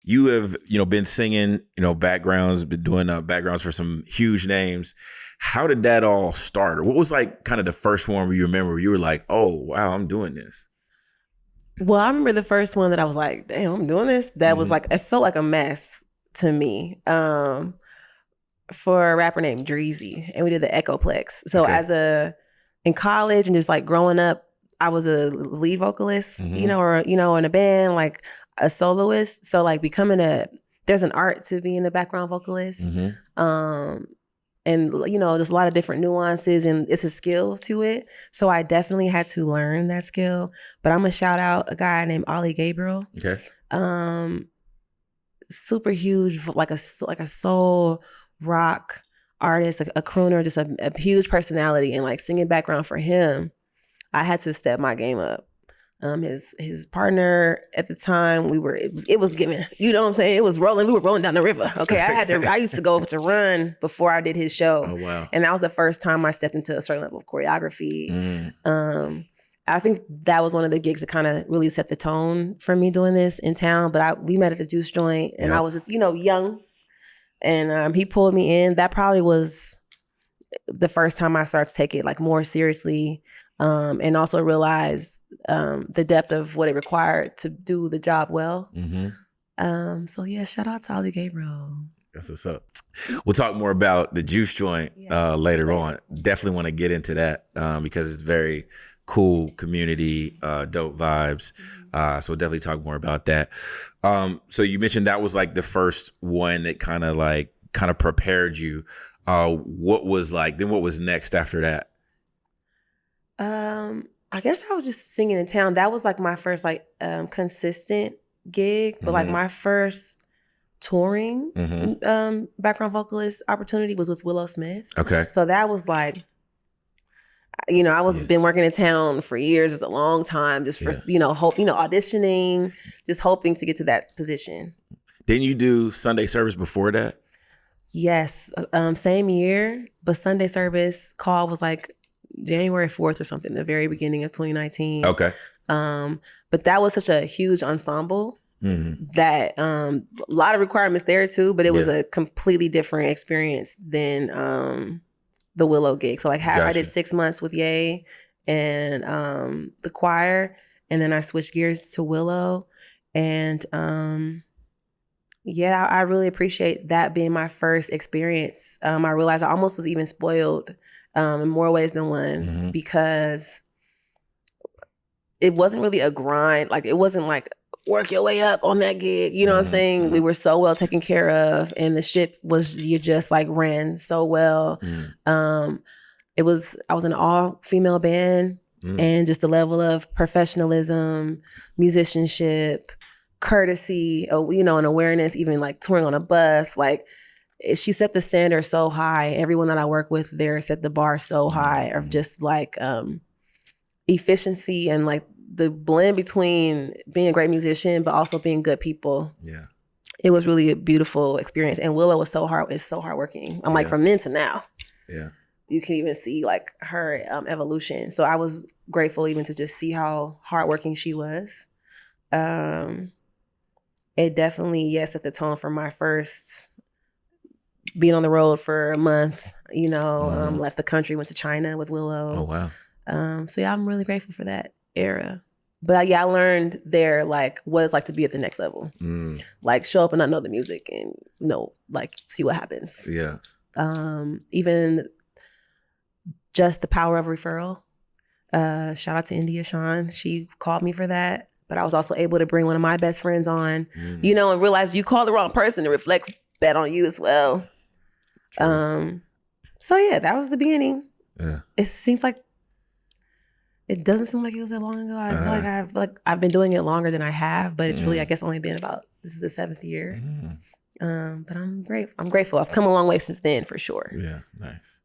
you have, been singing, backgrounds, been doing backgrounds for some huge names. How did that all start? Or what was like kind of the first one where you remember where you were like, oh, wow, I'm doing this? Well, I remember the first one that I was like, damn, I'm doing this. That was like, it felt like a mess to me. For a rapper named Dreezy, and we did the Echoplex. So in college and just like growing up, I was a lead vocalist, or in a band, like a soloist. So like there's an art to being a background vocalist. And just a lot of different nuances, and it's a skill to it. So I definitely had to learn that skill. But I'm gonna shout out a guy named Ollie Gabriel. Okay. Super huge, like a soul rock artist, a crooner, just a huge personality, and like singing background for him, I had to step my game up. His partner at the time, it was giving, you know what I'm saying? It was rolling. We were rolling down the river. Okay, I used to go to run before I did his show. Oh wow! And that was the first time I stepped into a certain level of choreography. I think that was one of the gigs that kind of really set the tone for me doing this in town. But we met at the Juice Joint, and I was just young. And he pulled me in. That probably was the first time I started to take it like more seriously, and also realize the depth of what it required to do the job well. So yeah, shout out to Ollie Gabriel. That's what's up. We'll talk more about the Juice Joint later on. Definitely want to get into that because it's very cool community, dope vibes. So we'll definitely talk more about that. So you mentioned that was like the first one that kind of prepared you. What was next after that? I guess I was just singing in town. That was like my first consistent gig, but like my first touring background vocalist opportunity was with Willow Smith. Okay. So that was like, I was been working in town for years. It's a long time just for, auditioning, just hoping to get to that position. Didn't you do Sunday service before that? Yes. Same year, but Sunday service call was like January 4th or something, the very beginning of 2019. Okay. But that was such a huge ensemble that a lot of requirements there too, but it was a completely different experience than the Willow gig. So like I did 6 months with Ye and the choir, and then I switched gears to Willow. And I really appreciate that being my first experience. I realized I almost was even spoiled in more ways than one because it wasn't really a grind. Like it wasn't like work your way up on that gig. You know what I'm saying? We were so well taken care of, and the ship you just like ran so well. I was an all-female band, and just the level of professionalism, musicianship, courtesy, and awareness, even like touring on a bus, like she set the standard so high. Everyone that I work with there set the bar so high of just like efficiency and like the blend between being a great musician but also being good people. Yeah, it was really a beautiful experience. And Willow was so hardworking. I'm like from then to now. Yeah, you can even see like her evolution. So I was grateful even to just see how hardworking she was. It definitely set the tone for my first being on the road for a month. Left the country, went to China with Willow. Oh wow. So I'm really grateful for that era. But I learned there like what it's like to be at the next level. Like show up and not know the music and like see what happens. Yeah. Even just the power of referral. Shout out to India Sean. She called me for that. But I was also able to bring one of my best friends on, and realize you called the wrong person. It reflects that on you as well. So yeah, that was the beginning. Yeah. It doesn't seem like it was that long ago. I feel like I've been doing it longer than I have, but it's really, I guess, only been this is the 7th year. But I'm grateful. I've come a long way since then, for sure. Yeah, nice.